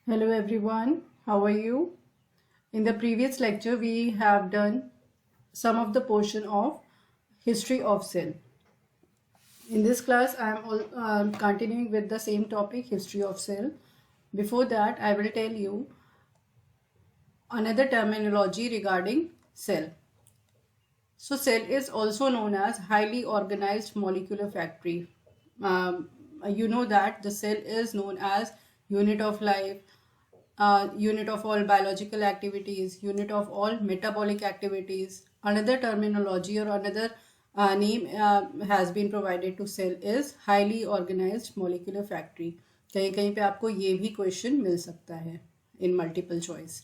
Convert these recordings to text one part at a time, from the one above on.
Hello everyone, how are you? In the previous lecture, we have done some of the portion of history of cell. In this class, I am continuing with the same topic, history of cell. Before that, I will tell you another terminology regarding cell. So cell is also known as highly organized molecular factory. You know that the cell is known as unit of life, unit of all biological activities, unit of all metabolic activities. Another terminology or another name has been provided to cell is highly organized molecular factory. कहीं कहीं पे आपको ये भी question मिल सकता है in multiple choice.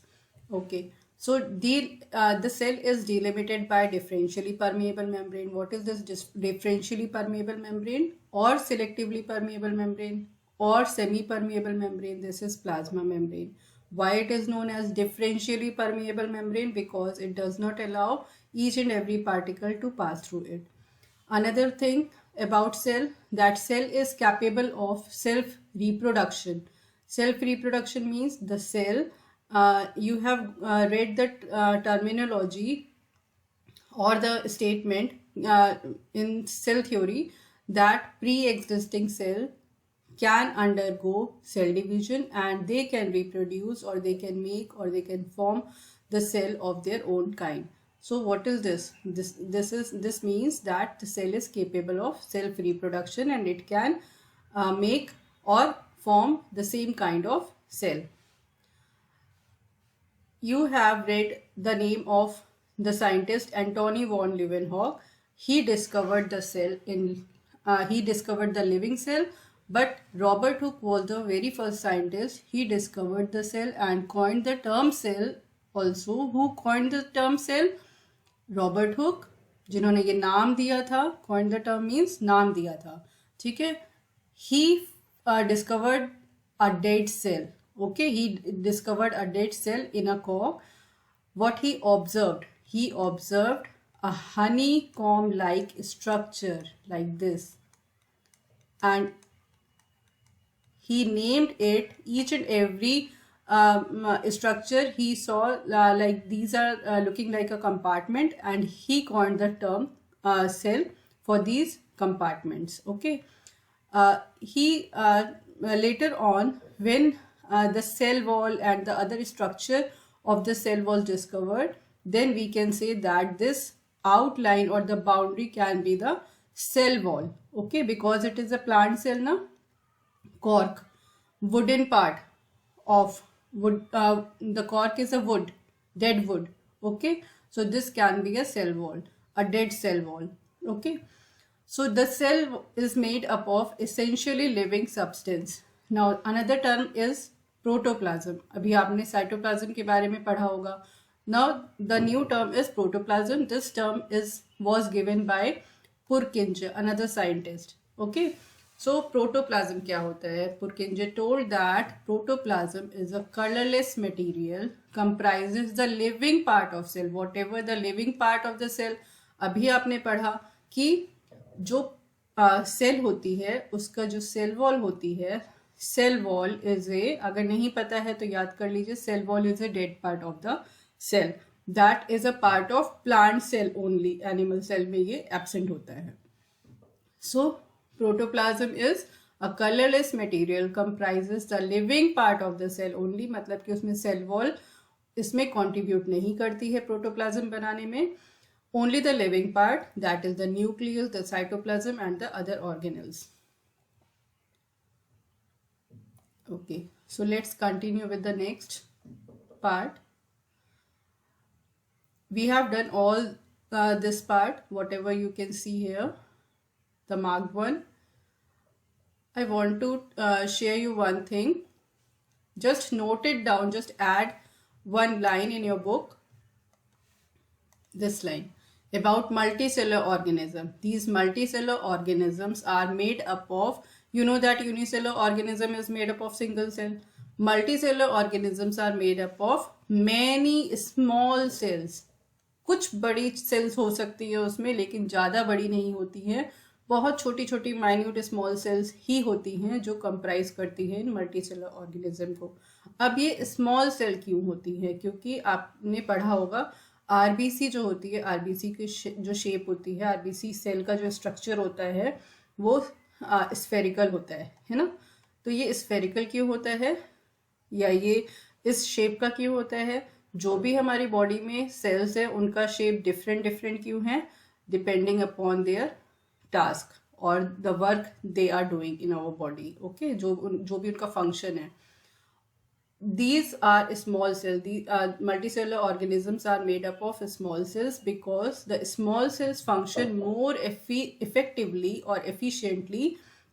Okay. So the cell is delimited by differentially permeable membrane. What is this differentially permeable membrane or selectively permeable membrane or semi-permeable membrane? This is plasma membrane. Why it is known as differentially permeable membrane? Because it does not allow each and every particle to pass through it. Another thing about cell, that cell is capable of self-reproduction. Self-reproduction means the cell, you have read the terminology or the statement in cell theory that pre-existing cell can undergo cell division and they can reproduce or they can make or they can form the cell of their own kind. So what is this? This means that the cell is capable of self reproduction and it can make or form the same kind of cell. You have read the name of the scientist Antony von Leeuwenhoek. He discovered the cell in he discovered the living cell, but Robert Hooke was the very first scientist. He discovered the cell and coined the term cell also. Who coined the term cell? Robert Hooke, जिन्होंने ये नाम दिया था. Coin the term means नाम दिया था. ठीक है. He discovered a dead cell. Okay, he discovered a dead cell in a कॉक. What he observed a honeycomb like structure like this, and he named it each and every structure he saw like these are looking like a compartment, and he coined the term cell for these compartments. Okay. He later on, when the cell wall and the other structure of the cell was discovered, then we can say that this outline or the boundary can be the cell wall. Okay, because it is a plant cell na. Cork, wooden part of wood, the cork is a wood, dead wood. Okay, so this can be a cell wall, a dead cell wall. Okay, so the cell is made up of essentially living substance. Now another term is protoplasm. अभी आपने cytoplasm के बारे में पढ़ा होगा. Now the new term is protoplasm. This term was given by Purkinje, another scientist. Okay. So protoplasm क्या होता है? Purkinje told that protoplasm is a colorless material comprises the living part of cell. Whatever the living part of the cell. अभी आपने पढ़ा कि जो cell होती है उसका जो सेल वॉल होती है, सेल वॉल इज ए, अगर नहीं पता है तो याद कर लीजिए, cell wall is a dead part of the cell. That is a part of plant cell only. Animal cell में ये एब्सेंट होता है. सो protoplasm is a colorless material comprises the living part of the cell only. मतलब कि उसमें cell wall इसमें contribute नहीं करती है प्रोटोप्लाज्म बनाने में. Only the living part, that is the nucleus, the cytoplasm and the other organelles. Okay, so let's continue with the next part. We have done all this part, whatever you can see here, the marked one. I want to share you one thing. Just note it down. Just add one line in your book. This line about multicellular organism. These multicellular organisms are made up of, you know that unicellular organism is made up of single cell. Multicellular organisms are made up of many small cells. कुछ बड़ी sales हो सकती है उसमें, लेकिन ज़्यादा बड़ी नहीं होती है. बहुत छोटी छोटी माइन्यूट स्मॉल सेल्स ही होती हैं जो कंप्राइज करती हैं इन मल्टी सेलर ऑर्गेनिज्म को। अब ये स्मॉल सेल क्यों होती है? क्योंकि आपने पढ़ा होगा आरबीसी जो होती है, आरबीसी की जो शेप होती है, आरबीसी सेल का जो स्ट्रक्चर होता है वो स्फेरिकल होता है ना। तो ये स्फेरिकल क्यों होता है या ये इस शेप का क्यों होता है? जो भी हमारी बॉडी में सेल्स है उनका शेप डिफरेंट डिफरेंट क्यों है? डिपेंडिंग अपॉन देयर टास्क और the work they are doing in our body. Okay, जो भी उनका फंक्शन है। These are small cells. The multicellular organisms are made up of small cells because the small cells function more effectively or efficiently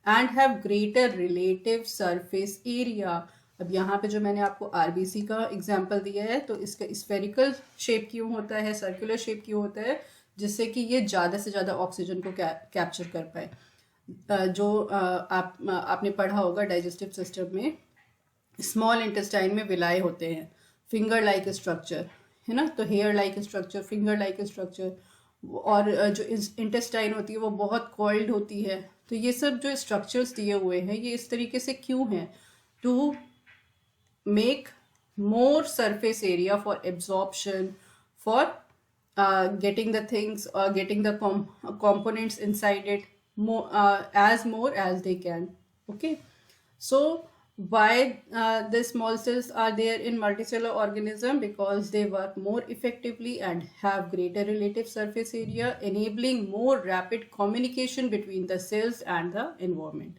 and have greater relative surface area. अब यहाँ पे जो मैंने आपको आरबीसी का एग्जाम्पल दिया है तो इसका स्फेरिकल शेप क्यों होता है, सर्कुलर शेप क्यों होता है? जिससे कि ये ज़्यादा से ज़्यादा ऑक्सीजन को कैप्चर कर पाए। जो आपने पढ़ा होगा डाइजेस्टिव सिस्टम में स्मॉल इंटेस्टाइन में विलाय होते हैं, फिंगर लाइक स्ट्रक्चर है ना। तो hair like structure, finger like structure, और जो इंटेस्टाइन होती है वो बहुत कॉइल्ड होती है। तो ये सब जो स्ट्रक्चर्स दिए हुए हैं ये इस तरीके से क्यों हैं? To make more surface area for absorption, for getting the things or getting the components inside it more as they can. Okay, so why the small cells are there in multicellular organism? Because they work more effectively and have greater relative surface area, enabling more rapid communication between the cells and the environment.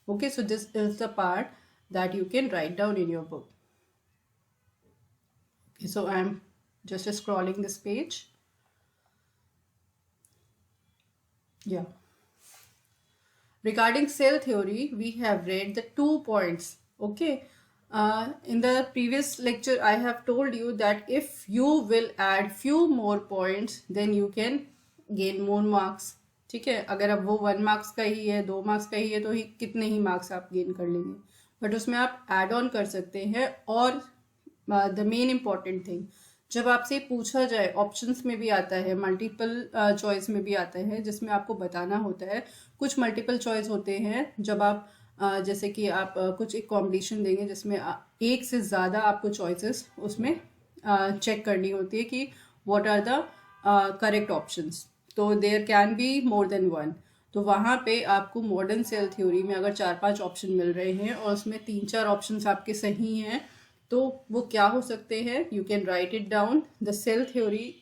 Okay, so this is the part that you can write down in your book. Okay, so I'm just scrolling this page. Yeah. Regarding cell theory, we have read the 2 points. Okay. In the previous lecture, I have told you that if you will add few more points, then you can gain more marks. ठीक है, अगर अब वो 1 marks का ही है, 2 marks का ही है, तो कितने ही मार्क्स आप गेन कर लेंगे। बट उसमें आप ऐड ऑन कर सकते हैं। और द मेन इम्पॉर्टेंट थिंग, जब आपसे पूछा जाए, ऑप्शंस में भी आता है, मल्टीपल चॉइस में भी आता है, जिसमें आपको बताना होता है। कुछ मल्टीपल चॉइस होते हैं जब आप जैसे कि आप कुछ एक कॉम्बिनेशन देंगे जिसमें एक से ज़्यादा आपको चॉइसेस उसमें चेक करनी होती है कि what are the correct options. तो there can be more than one. तो वहाँ पे आपको मॉडर्न सेल थ्योरी में अगर 4-5 ऑप्शन मिल रहे हैं और उसमें 3-4 ऑप्शंस आपके सही हैं, तो वो क्या हो सकते हैं? You can write it down. The cell theory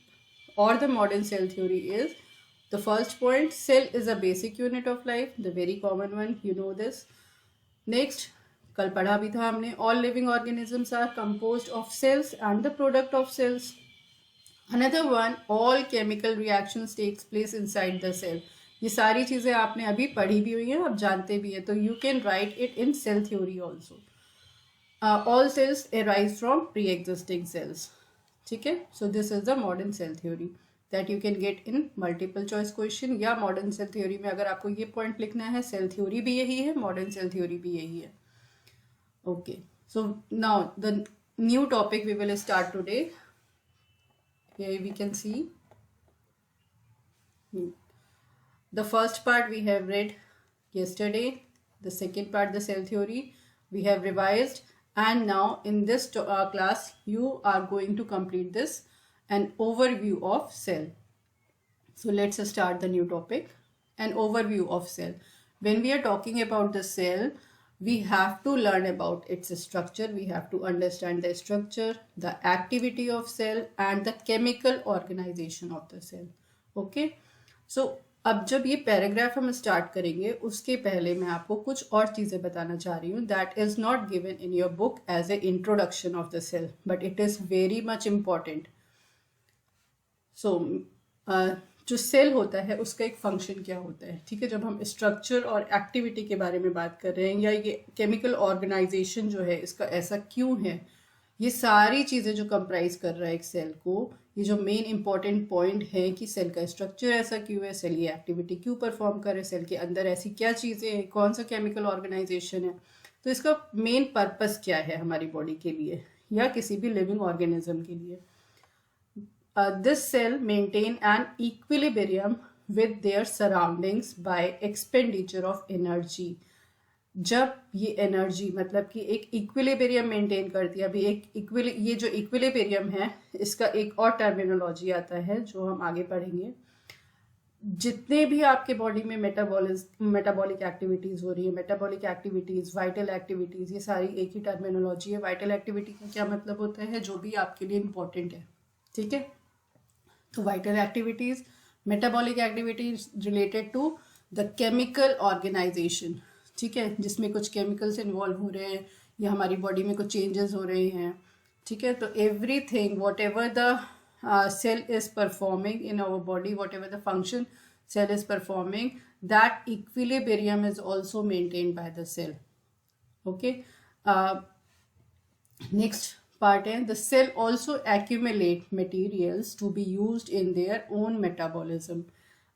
और the modern cell theory is the first point, cell is a basic unit of life, the very common one, you know this. Next, कल पढ़ा भी था हमने, all living organisms are composed of cells and the product of cells. Another one, all chemical reactions takes place inside the cell. ये सारी चीज़ें आपने अभी पढ़ी भी हुई हैं, आप जानते भी हैं। तो you can write it in cell theory also. All cells arise from pre-existing cells. ठीक है, so this is the modern cell theory that you can get in multiple choice question। या modern cell theory में अगर आपको ये point लिखना है, cell theory भी यही है, modern cell theory भी यही है। Okay, so now the new topic we will start today. Here we can see the first part we have read yesterday, the second part the cell theory we have revised, and now in this class you are going to complete this, an overview of cell. So let's start the new topic, an overview of cell. When we are talking about the cell, we have to learn about its structure, we have to understand the structure, the activity of cell and the chemical organization of the cell. Okay, so अब जब ये paragraph हम start करेंगे उसके पहले मैं आपको कुछ और चीज़ें बताना चाह रही हूँ that is not given in your book as a introduction of the cell, but it is very much important. So जो सेल होता है उसका एक फंक्शन क्या होता है, ठीक है। जब हम स्ट्रक्चर और एक्टिविटी के बारे में बात कर रहे हैं, या ये केमिकल ऑर्गेनाइजेशन जो है इसका ऐसा क्यों है, ये सारी चीज़ें जो कंप्राइज कर रहा है एक सेल को, ये जो मेन इंपॉर्टेंट पॉइंट है कि सेल का स्ट्रक्चर ऐसा क्यों है, सेल ये एक्टिविटी क्यों परफॉर्म करे, सेल के अंदर ऐसी क्या चीज़ें हैं, कौन सा केमिकल ऑर्गेनाइजेशन है, तो इसका मेन पर्पस क्या है हमारी बॉडी के लिए या किसी भी लिविंग ऑर्गेनिज्म के लिए। This cell maintain an equilibrium with their surroundings by expenditure of energy. जब ये एनर्जी मतलब कि एक इक्विलिब्रियम मेंटेन करती है, अभी ये जो इक्विलिब्रियम है इसका एक और टर्मिनोलॉजी आता है जो हम आगे पढ़ेंगे। जितने भी आपके बॉडी में मेटाबॉलिक एक्टिविटीज हो रही है, मेटाबॉलिक एक्टिविटीज, वाइटल एक्टिविटीज, ये सारी एक ही टर्मिनोलॉजी है। वाइटल एक्टिविटी का क्या मतलब होता है? जो भी आपके लिए इम्पोर्टेंट है, ठीक है। तो vital activities, metabolic activities related to the chemical organisation, ठीक है, जिसमें कुछ केमिकल्स इन्वॉल्व हो रहे हैं या हमारी बॉडी में कुछ चेंजेस हो रहे हैं, ठीक है। तो everything what ever the cell is performing in our body, whatever the function cell is performing, that equilibrium is also maintained by the cell. Okay. Next part है, the cell also accumulate materials to be used in their own metabolism.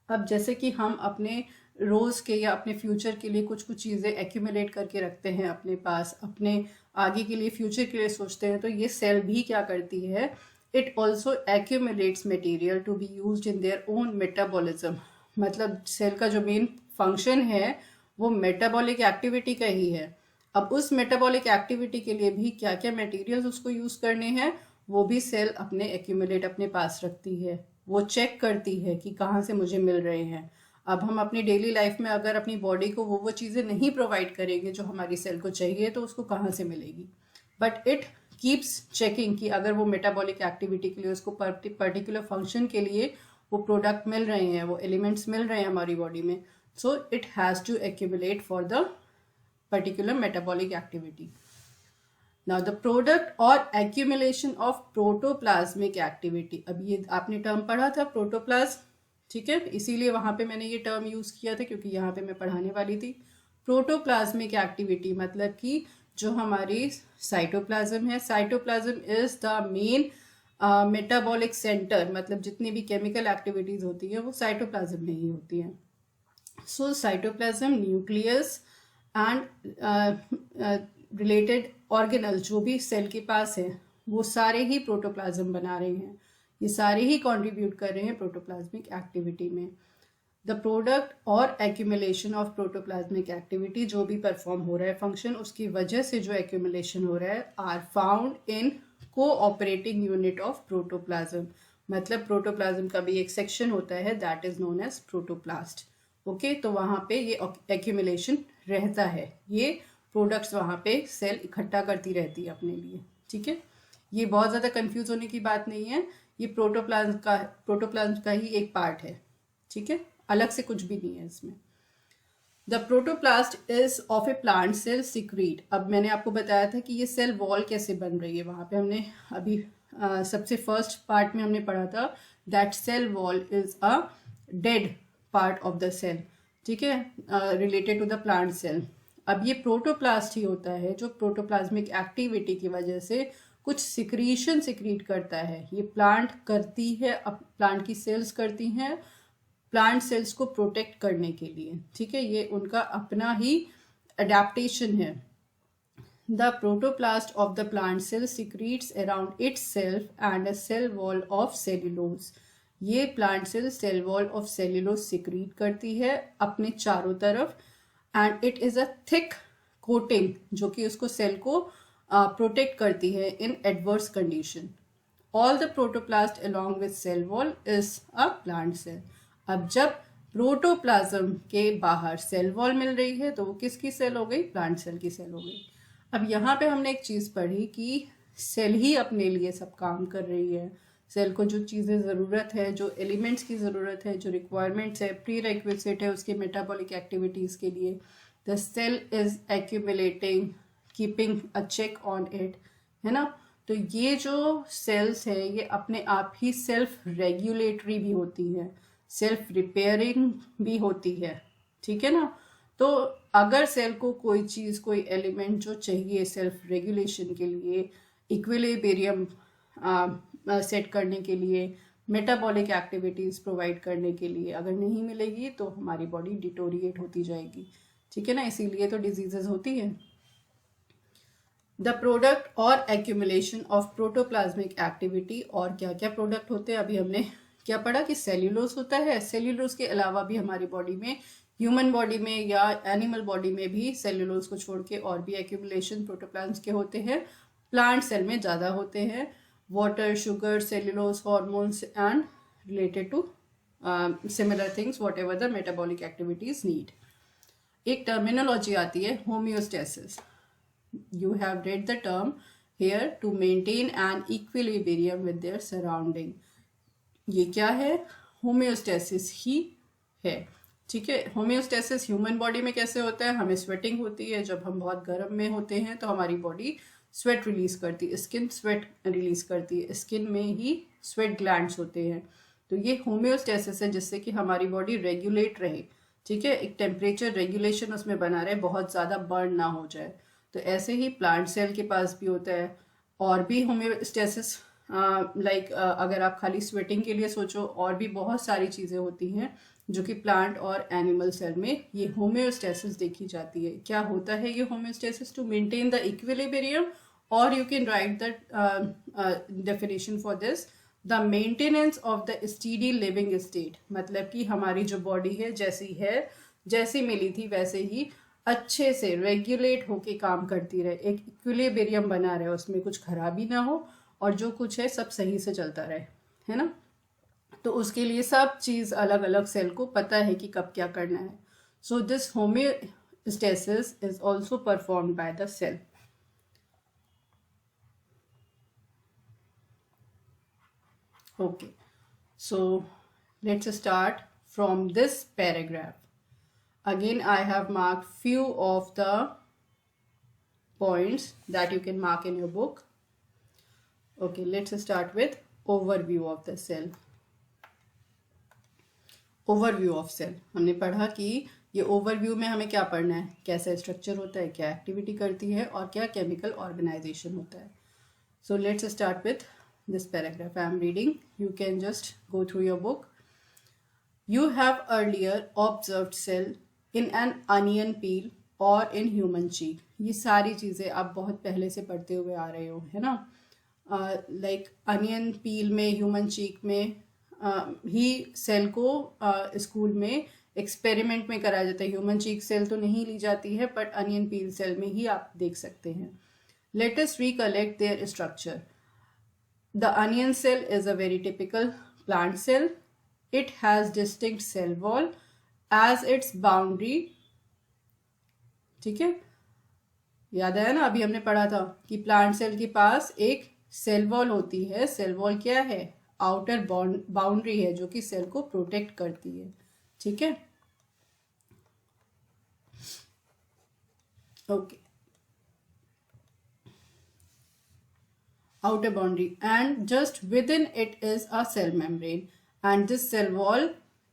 अब जैसे कि हम अपने रोज के या अपने future के लिए कुछ कुछ चीज़ें एक्यूमुलेट करके रखते हैं अपने पास, अपने आगे के लिए, फ्यूचर के लिए सोचते हैं, तो ये सेल भी क्या करती है? It also accumulates material to be used in their own metabolism. मतलब सेल का जो मेन फंक्शन है वो मेटाबॉलिक एक्टिविटी का ही है। अब उस मेटाबॉलिक एक्टिविटी के लिए भी क्या क्या मटेरियल्स उसको यूज करने हैं वो भी सेल अपने एक्यूमुलेट अपने पास रखती है। वो चेक करती है कि कहाँ से मुझे मिल रहे हैं। अब हम अपनी डेली लाइफ में अगर अपनी बॉडी को वो चीज़ें नहीं प्रोवाइड करेंगे जो हमारी सेल को चाहिए तो उसको कहाँ से मिलेगी? बट इट कीप्स चेकिंग कि अगर वो मेटाबॉलिक एक्टिविटी के लिए, उसको पर्टिकुलर फंक्शन के लिए वो प्रोडक्ट मिल रहे हैं, वो एलिमेंट्स मिल रहे हैं हमारी बॉडी में, so it has to accumulate for the particular metabolic activity. Now the product or accumulation of protoplasmic activity, अब ये आपने टर्म पढ़ा था प्रोटोप्लाज्म, ठीक है, इसीलिए वहां पे मैंने ये टर्म यूज किया था क्योंकि यहाँ पे मैं पढ़ाने वाली थी। प्रोटोप्लाज्मिक एक्टिविटी मतलब कि जो हमारी साइटोप्लाज्म है, cytoplasm is the main metabolic centre, मतलब जितनी भी केमिकल एक्टिविटीज होती है वो साइटोप्लाज्म में ही होती हैं। So cytoplasm, nucleus and related organelle जो भी सेल के पास है वो सारे ही प्रोटोप्लाज्म बना रहे हैं, ये सारे ही कंट्रीब्यूट कर रहे हैं प्रोटोप्लाज्मिक एक्टिविटी में। The product or accumulation of protoplasmic activity, जो भी परफॉर्म हो रहा है फंक्शन, उसकी वजह से जो एक्यूमुलेशन हो रहा है, are found in cooperating unit of protoplasm. मतलब प्रोटोप्लाज्म का भी एक सेक्शन होता है that is known as protoplast. Okay, तो वहां पे ये एक्यूमुलेशन रहता है, ये प्रोडक्ट्स वहां पे सेल इकट्ठा करती रहती है अपने लिए, ठीक है। ये बहुत ज्यादा कंफ्यूज होने की बात नहीं है, ये प्रोटोप्लाज्म का ही एक पार्ट है, ठीक है, अलग से कुछ भी नहीं है इसमें। The protoplast is of a plant cell secrete. अब मैंने आपको बताया था कि ये सेल वॉल कैसे बन रही है, वहां पे हमने अभी सबसे फर्स्ट पार्ट में हमने पढ़ा था that cell wall is a dead part of the cell, ठीक है, related to the plant cell. अब ये प्रोटोप्लास्ट ही होता है जो प्रोटोप्लाज्मिक एक्टिविटी की वजह से कुछ सिक्रीशन सिक्रीट करता है। ये प्लांट करती है, प्लांट की सेल्स करती हैं प्लांट सेल्स को प्रोटेक्ट करने के लिए, ठीक है, ये उनका अपना ही अडेप्टेशन है। The protoplast of the plant cell secretes around its self and a cell wall of cellulose. ये plant cell wall of cellulose secrete करती है अपने चारों तरफ, and it is a thick coating जो कि उसको सेल को प्रोटेक्ट करती है in adverse condition. All the protoplast along with cell wall is a plant cell. अब जब प्रोटोप्लाज्म के बाहर सेल वॉल मिल रही है तो वो किसकी सेल हो गई? प्लांट सेल की सेल हो गई। अब यहाँ पे हमने एक चीज पढ़ी कि सेल ही अपने लिए सब काम कर रही है। सेल को जो चीजें जरूरत है, जो एलिमेंट्स की जरूरत है, जो रिक्वायरमेंट्स है, प्री रिक्विजिट है उसके मेटाबॉलिक एक्टिविटीज के लिए, the cell is accumulating, keeping a check on it, है ना। तो ये जो सेल्स है ये अपने आप ही सेल्फ रेगुलेटरी भी होती है, सेल्फ रिपेयरिंग भी होती है, ठीक है ना। तो अगर सेल को कोई चीज, कोई एलिमेंट जो चाहिए सेल्फ रेगुलेशन के लिए, इक्विलिब्रियम सेट करने के लिए, मेटाबॉलिक एक्टिविटीज प्रोवाइड करने के लिए अगर नहीं मिलेगी तो हमारी बॉडी डिटोरिएट होती जाएगी, ठीक है ना, इसीलिए तो डिजीजेस होती है। The product or accumulation of protoplasmic activity, और क्या क्या प्रोडक्ट होते हैं अभी हमने क्या पढ़ा कि सेल्यूलोज होता है। सेल्यूलोज के अलावा भी हमारी बॉडी में, ह्यूमन बॉडी में या एनिमल बॉडी में भी सेल्यूलोज को छोड़ के और भी एक्यूमुलेशन प्रोटोप्लाज्म के होते हैं। प्लांट सेल में ज़्यादा होते हैं। Water, sugar, cellulose, hormones and related to similar things whatever the metabolic activities need. एक टर्मिनोलॉजी आती है homeostasis. You have read the term here, to maintain an equilibrium with their surrounding. ये क्या है? होम्योस्टेसिस ही है, ठीक है। Homeostasis human body में कैसे होता है? हमें स्वेटिंग होती है, जब हम बहुत गर्म में होते हैं तो हमारी बॉडी स्वेट रिलीज करती है, स्किन स्वेट रिलीज करती है, स्किन में ही स्वेट ग्लैंड्स होते हैं। तो ये होम्योस्टेसिस है, जिससे कि हमारी बॉडी रेगुलेट रहे, ठीक है, एक टेम्परेचर रेगुलेशन उसमें बना रहे, बहुत ज़्यादा बर्न ना हो जाए। तो ऐसे ही प्लांट सेल के पास भी होता है। और भी होम्योस्टेसिस लाइक अगर आप खाली स्वेटिंग के लिए सोचो, और भी बहुत सारी चीज़ें होती हैं जो कि प्लांट और एनिमल सेल में ये होम्योस्टेसिस देखी जाती है। क्या होता है ये homeostasis? To maintain the equilibrium, और you can write the definition for this, the maintenance of the steady living state. मतलब कि हमारी जो बॉडी है जैसी मिली थी वैसे ही अच्छे से रेगुलेट होके काम करती रहे, एक इक्विलिब्रियम बना रहे, उसमें कुछ खराबी ना हो और जो कुछ है सब सही से चलता रहे, है ना। तो उसके लिए सब चीज़ अलग अलग सेल को पता है कि कब क्या करना है। So this homeostasis is also performed by the cell. Okay, so let's start from this paragraph. Again, I have marked few of the points that you can mark in your book. Okay, let's start with overview of the cell. Overview of cell. हमने पढ़ा कि ये overview में हमें क्या पढ़ना है, कैसा स्ट्रक्चर होता है, क्या एक्टिविटी करती है और क्या केमिकल ऑर्गेनाइजेशन होता है। So let's start with this paragraph I am reading. You can just go through your book. You have earlier observed cell in an onion peel or in human cheek. ये सारी चीज़ें आप बहुत पहले से पढ़ते हुए आ रहे हो, है ना। लाइक अनियन पील में, ह्यूमन चीक में ही सेल को स्कूल में एक्सपेरिमेंट में कराया जाता है। ह्यूमन चीक सेल तो नहीं ली जाती है, बट अनियन पील सेल में ही आप देख सकते हैं। Let us recollect their structure. The onion cell is a very typical plant cell. It has distinct cell wall as its boundary. ठीक है, याद आया ना, अभी हमने पढ़ा था कि प्लांट सेल के पास एक सेल वॉल होती है। सेल वॉल क्या है? आउटर बाउंड्री है जो कि सेल को प्रोटेक्ट करती है, ठीक है। Okay, outer boundary, and just within it is a cell membrane, and this cell wall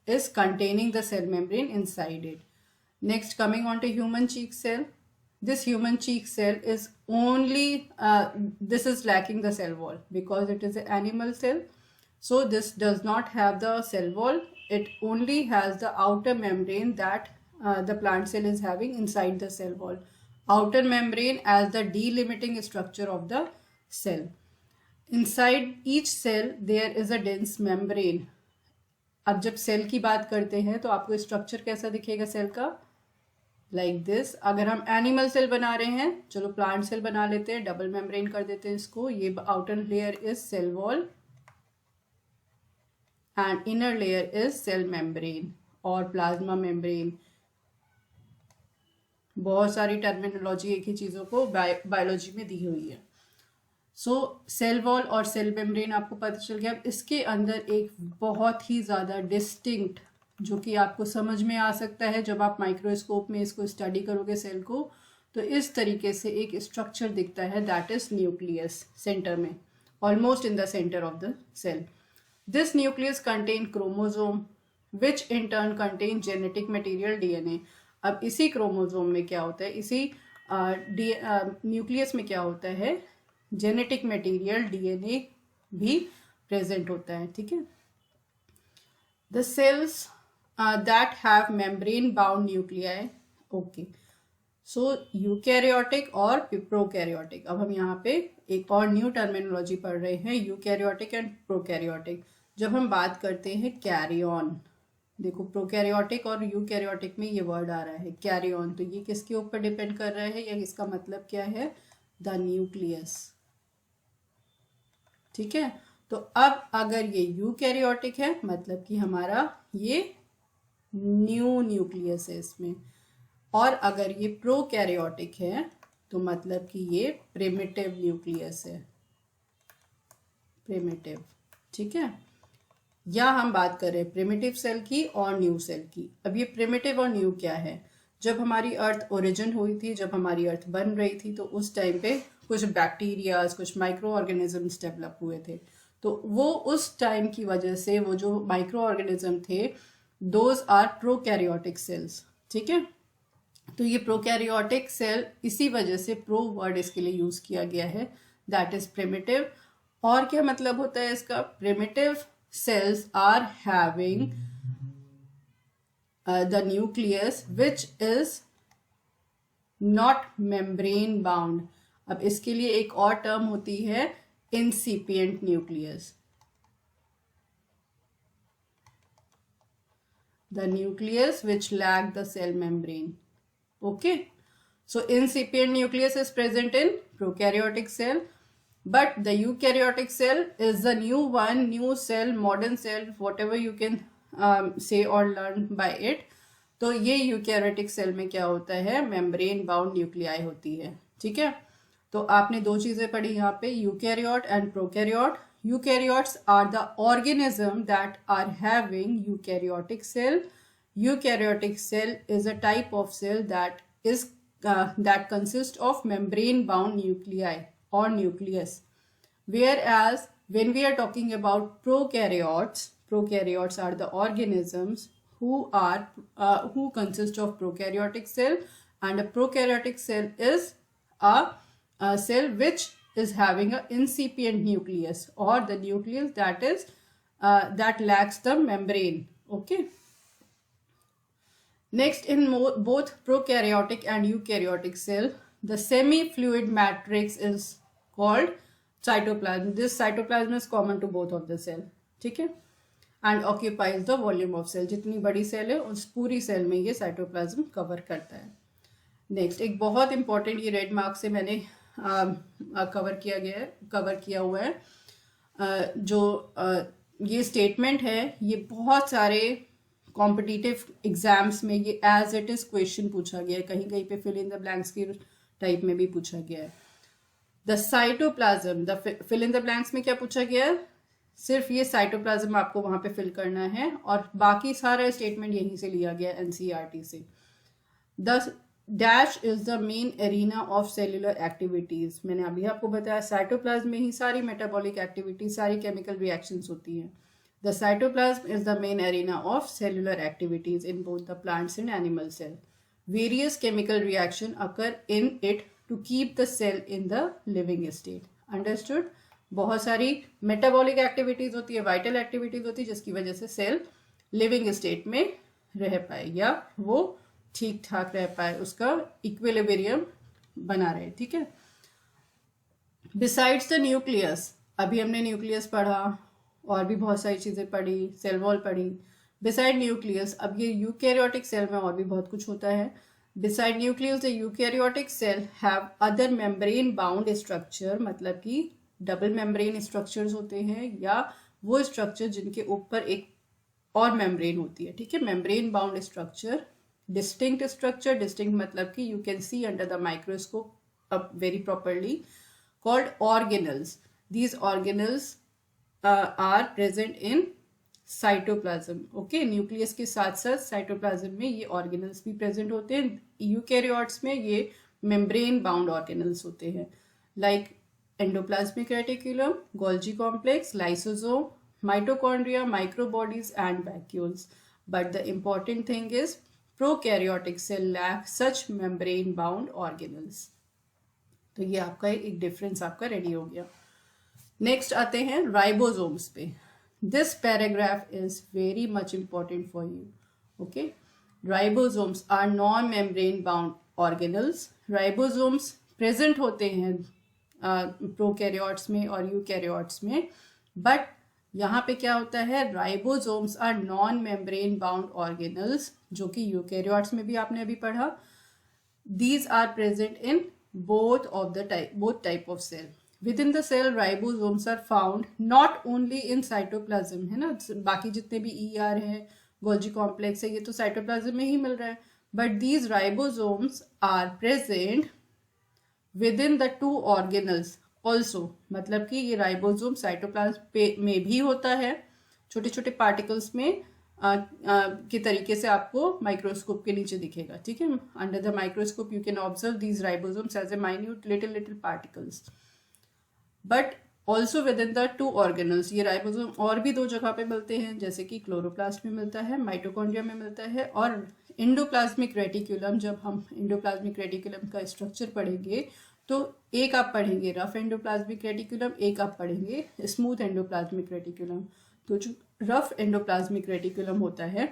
is containing the cell membrane inside it. Next, coming on to human cheek cell. This human cheek cell is only this is lacking the cell wall because it is an animal cell. So this does not have the cell wall. It only has the outer membrane that the plant cell is having inside the cell wall. Outer membrane as the delimiting structure of the cell. Inside each cell there is a dense membrane. अब जब cell की बात करते हैं तो आपको structure कैसा दिखेगा सेल का? Like this. अगर हम एनिमल सेल बना रहे हैं, चलो प्लांट सेल बना लेते हैं, डबल मेम्ब्रेन कर देते हैं इसको। ये outer layer is cell wall and inner layer is cell membrane or plasma membrane. बहुत सारी टर्मिनोलॉजी एक ही चीज़ों को बायोलॉजी में दी हुई है। सो सेल वॉल और सेल मेम्ब्रेन आपको पता चल गया। अब इसके अंदर एक बहुत ही ज़्यादा डिस्टिंक्ट, जो कि आपको समझ में आ सकता है जब आप माइक्रोस्कोप में इसको स्टडी करोगे सेल को, तो इस तरीके से एक स्ट्रक्चर दिखता है, दैट इज न्यूक्लियस, सेंटर में, almost in the centre of the cell. This nucleus contain chromosome which in turn contain genetic material DNA. अब इसी क्रोमोजोम में क्या होता है, इसी न्यूक्लियस में क्या होता है, जेनेटिक मटेरियल डीएनए भी प्रेजेंट होता है, ठीक है। The cells that have membrane bound nuclei. Okay, so eukaryotic और प्रोकैरियोटिक। अब हम यहाँ पे एक और न्यू टर्मिनोलॉजी पढ़ रहे हैं, यूकैरियोटिक एंड प्रोकैरियोटिक। जब हम बात करते हैं कैरी ऑन, देखो प्रोकैरियोटिक और यूकैरियोटिक में ये वर्ड आ रहा है कैरी ऑन, तो ये किसके ऊपर डिपेंड कर रहा है या इसका मतलब क्या है, द न्यूक्लियस। ठीक है, तो अब अगर ये यूकैरियोटिक है मतलब कि हमारा ये न्यू न्यूक्लियस है इसमें, और अगर ये प्रोकैरियोटिक है तो मतलब कि ये प्रिमिटिव न्यूक्लियस है, प्रिमिटिव। ठीक है, या हम बात करें प्रिमिटिव सेल की और न्यू सेल की। अब ये प्रिमिटिव और न्यू क्या है, जब हमारी अर्थ ओरिजिन हुई थी, जब हमारी अर्थ बन रही थी, तो उस टाइम पे कुछ बैक्टीरियाज, कुछ माइक्रो ऑर्गेनिजम्स डेवलप हुए थे, तो वो उस टाइम की वजह से वो जो माइक्रो ऑर्गेनिज्म थे, दोज आर प्रोकैरियोटिक सेल्स। ठीक है, तो ये प्रोकैरियोटिक सेल, इसी वजह से प्रो वर्ड इसके लिए यूज किया गया है, दैट इज प्रिमिटिव। और क्या मतलब होता है इसका, primitive cells are having the nucleus which is not membrane bound। अब इसके लिए एक और टर्म होती है incipient nucleus, the nucleus which lack the cell membrane। okay, so incipient nucleus is present in prokaryotic cell, but the eukaryotic cell is the new one, new cell, modern cell, whatever you can say or learn by it। तो ये eukaryotic cell में क्या होता है, membrane bound nuclei होती है। ठीक है, तो आपने दो चीजें पढ़ी यहाँ पे, eukaryote and prokaryote. Eukaryotes are the organism that are having eukaryotic cell. Eukaryotic cell is a type of cell that consists of membrane bound nuclei or nucleus, whereas when we are talking about prokaryotes are the organisms who consist of prokaryotic cell, and a prokaryotic cell is a cell which is having an incipient nucleus, or the nucleus that is that lacks the membrane। okay, next, in both prokaryotic and eukaryotic cell, the semi-fluid matrix is called cytoplasm। This cytoplasm is common to both of the cell। ठीक है, and occupies the volume of cell। जितनी बड़ी cell है उस पूरी cell में ये cytoplasm cover करता है। नेक्स्ट, एक बहुत इंपॉर्टेंट, ये रेड मार्क से मैंने कवर किया हुआ है, जो ये स्टेटमेंट है, ये बहुत सारे कॉम्पिटिटिव एग्जाम्स में ये एज इट इज क्वेश्चन पूछा गया है, कहीं कहीं पे फिल इन द ब्लैंक्स की टाइप में भी पूछा गया है। The cytoplasm, the fill in the blanks में क्या पूछा गया है, सिर्फ ये साइटोप्लाज्म आपको वहां पे फिल करना है, और बाकी सारा स्टेटमेंट यहीं से लिया गया एनसीईआरटी से। The dash is the main arena of cellular activities. मैंने अभी आपको बताया साइटोप्लाज्म में ही सारी मेटाबॉलिक एक्टिविटीज, सारी केमिकल रिएक्शंस होती हैं। The cytoplasm is the main arena of cellular activities in both the plants and animal cell. Various chemical reactions occur in it to keep the cell in the living state। Understood? बहुत सारी metabolic activities होती है, vital activities होती है, जिसकी वजह से cell living state में रह पाए या वो ठीक ठाक रह पाए, उसका इक्विलिब्रियम बना रहे। ठीक है, Besides the nucleus, अभी हमने न्यूक्लियस पढ़ा और भी बहुत सारी चीजें पढ़ी, सेल वॉल पढ़ी। बिसाइड न्यूक्लियस, अब ये यूकैरियोटिक सेल में और भी बहुत कुछ होता है। Beside nucleus the eukaryotic cell have other membrane bound structure, मतलब कि डबल मेम्ब्रेन स्ट्रक्चर्स होते हैं, या वो स्ट्रक्चर जिनके ऊपर एक और मेम्ब्रेन होती है। ठीक है, membrane bound structure, distinct structure, distinct मतलब कि you can see under the microscope very properly, called organelles. These organelles are present in cytoplasm। okay, nucleus के साथ साथ साइटोप्लाज्म में ये ऑर्गेनल्स भी प्रेजेंट होते हैं। यूकैरियोट्स में ये मेम्ब्रेन बाउंड ऑर्गेनल्स होते हैं, like endoplasmic reticulum, Golgi complex, lysosome, mitochondria, microbodies and vacuoles. But the important thing is prokaryotic cell lack such membrane bound organelles. तो ये आपका एक डिफरेंस आपका रेडी हो गया। नेक्स्ट आते हैं राइबोसोम्स पे। This paragraph is very much important for you. Okay, ribosomes are non membrane bound organelles. Ribosomes present होते हैं प्रोकैरियोट्स में और यूकैरियोट्स में, बट यहाँ पे क्या होता है, ribosomes are non membrane bound organelles, जो कि यूकेरियोट्स में भी आपने अभी पढ़ा. These are present in both type of cell. Within the cell, ribosomes are found not only in cytoplasm, है ना, बाकी जितने भी ER है, गोल्जी कॉम्प्लेक्स है, ये तो साइटोप्लाज्म में ही मिल रहा है. But these ribosomes are present within the two organelles also. मतलब कि ये राइबोसोम साइटोप्लाज्म में भी होता है, छोटे छोटे पार्टिकल्स में के तरीके से आपको माइक्रोस्कोप के नीचे दिखेगा. ठीक है, under the microscope you can observe these ribosomes as a minute little particles. But also within the two organelles, ये राइबोसोम और भी दो जगह पे मिलते हैं, जैसे कि क्लोरोप्लास्ट में मिलता है, माइटोकॉन्ड्रिया में मिलता है, और इंडोप्लाज्मिक रेटिकुलम. जब हम इंडोप्लाज्मिक रेटिकुलम का स्ट्रक्चर पढ़ेंगे तो एक आप पढ़ेंगे रफ एंडोप्लाज्मिक रेटिकुलम, एक आप पढ़ेंगे स्मूथ एंडोप्लाज्मिक रेटिकुलम. तो जो रफ एंडोप्लाज्मिक रेटिकुलम होता है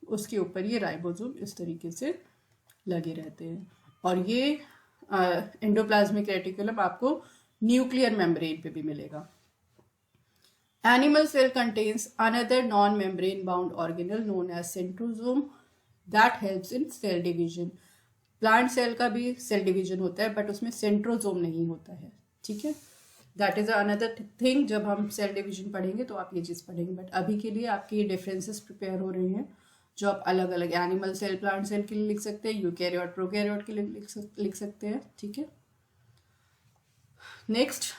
उसके ऊपर ये राइबोसोम इस तरीके से लगे रहते हैं. और ये एंडोप्लाज्मिक रेटिकुलम आपको न्यूक्लियर मेम्ब्रेन पे भी मिलेगा. Animal cell contains another non membrane bound organelle known as centrosome that helps in cell division. Plant cell का भी सेल डिवीजन होता है बट उसमें सेंट्रोसोम नहीं होता है. ठीक है, दैट इज अनदर थिंग. जब हम सेल डिवीजन पढ़ेंगे तो आप ये चीज़ पढ़ेंगे, बट अभी के लिए आपके ये डिफरेंसेस प्रिपेयर हो रहे हैं जो आप अलग अलग एनिमल सेल प्लांट सेल के लिए लिख सकते हैं, यूकैरियोट प्रोकैरियोट के लिए लिख सकते हैं. ठीक है, next,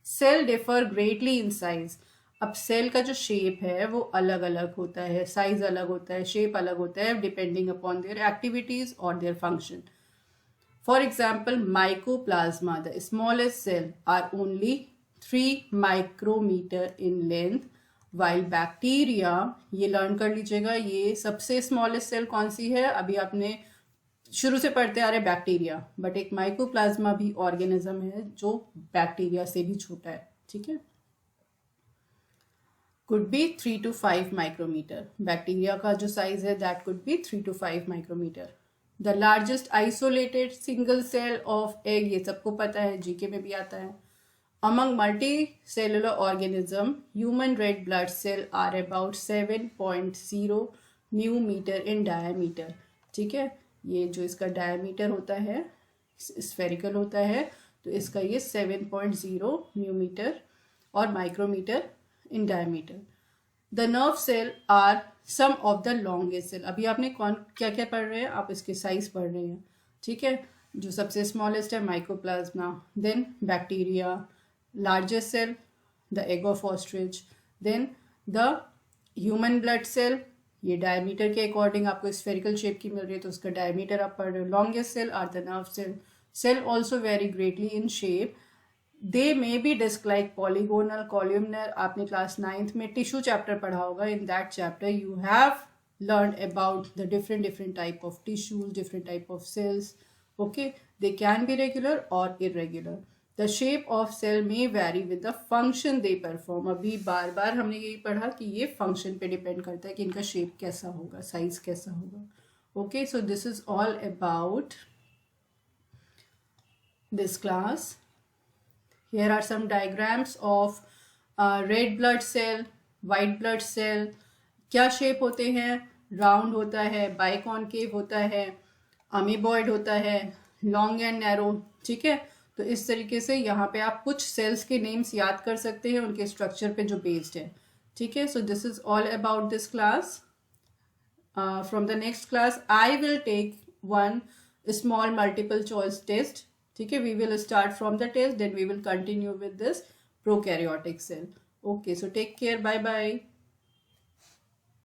cell differ greatly in size. अब सेल का जो शेप है वो अलग अलग होता है, साइज अलग होता है, शेप अलग होता है, डिपेंडिंग अपॉन देयर एक्टिविटीज और their function. For example, mycoplasma, the smallest cell, are only 3 micrometer in length, while bacteria, ये लर्न कर लीजिएगा, ये सबसे स्मॉलेस्ट सेल कौन सी है, अभी आपने शुरू से पढ़ते आ रहे बैक्टीरिया, बट एक माइकोप्लाज्मा भी ऑर्गेनिज्म है जो बैक्टीरिया से भी छोटा है. ठीक है, could be 3 to 5 micrometer. Bacteria का जो साइज है that could be 3 to 5 micrometer. The largest isolated single cell of egg, ये सबको पता है, जीके में भी आता है. Among multicellular organism, human red blood cell are about 7.0 μm in diameter. ठीक है, ये जो इसका डायमीटर होता है स्फेरिकल होता है, तो इसका ये 7.0 μm और micrometre in diameter. The nerve cell are some of the longest cell. अभी आपने कौन क्या क्या पढ़ रहे हैं, आप इसके साइज पढ़ रहे हैं. ठीक है, जो सबसे स्मॉलेस्ट है mycoplasma, then bacteria, largest cell the egg of ostrich, then the human blood cell, ये डायमीटर के अकॉर्डिंग आपको स्फेरिकल शेप की मिल रही है तो उसका डायमीटर आप पढ़ रहे हो. Longest cell are the nerve cell. Cell also vary greatly in shape. They may be disc like polygonal, columnar. आपने क्लास 9th में टिश्यू चैप्टर पढ़ा होगा. In that chapter you have learn about the different type of tissues, different type of cells. Okay, they can be regular और irregular. The shape of cell may vary with the function they perform. अभी बार बार हमने यही पढ़ा कि ये function पे depend करता है कि इनका शेप कैसा होगा, साइज कैसा होगा. Okay, so this is all about this class. Here are some diagrams of red blood cell, white blood cell. क्या शेप होते हैं, राउंड होता है, बाइकॉनकेव होता है, अमीबॉइड होता है, लॉन्ग एंड नैरो. ठीक है, तो इस तरीके से यहाँ पे आप कुछ सेल्स के नेम्स याद कर सकते हैं उनके स्ट्रक्चर पे जो बेस्ड है. ठीक है, so this is all about this class. From the next class I will take one small multiple choice test. ठीक है, we will start from the test, then we will continue with this prokaryotic cell. Okay, so take care, bye bye.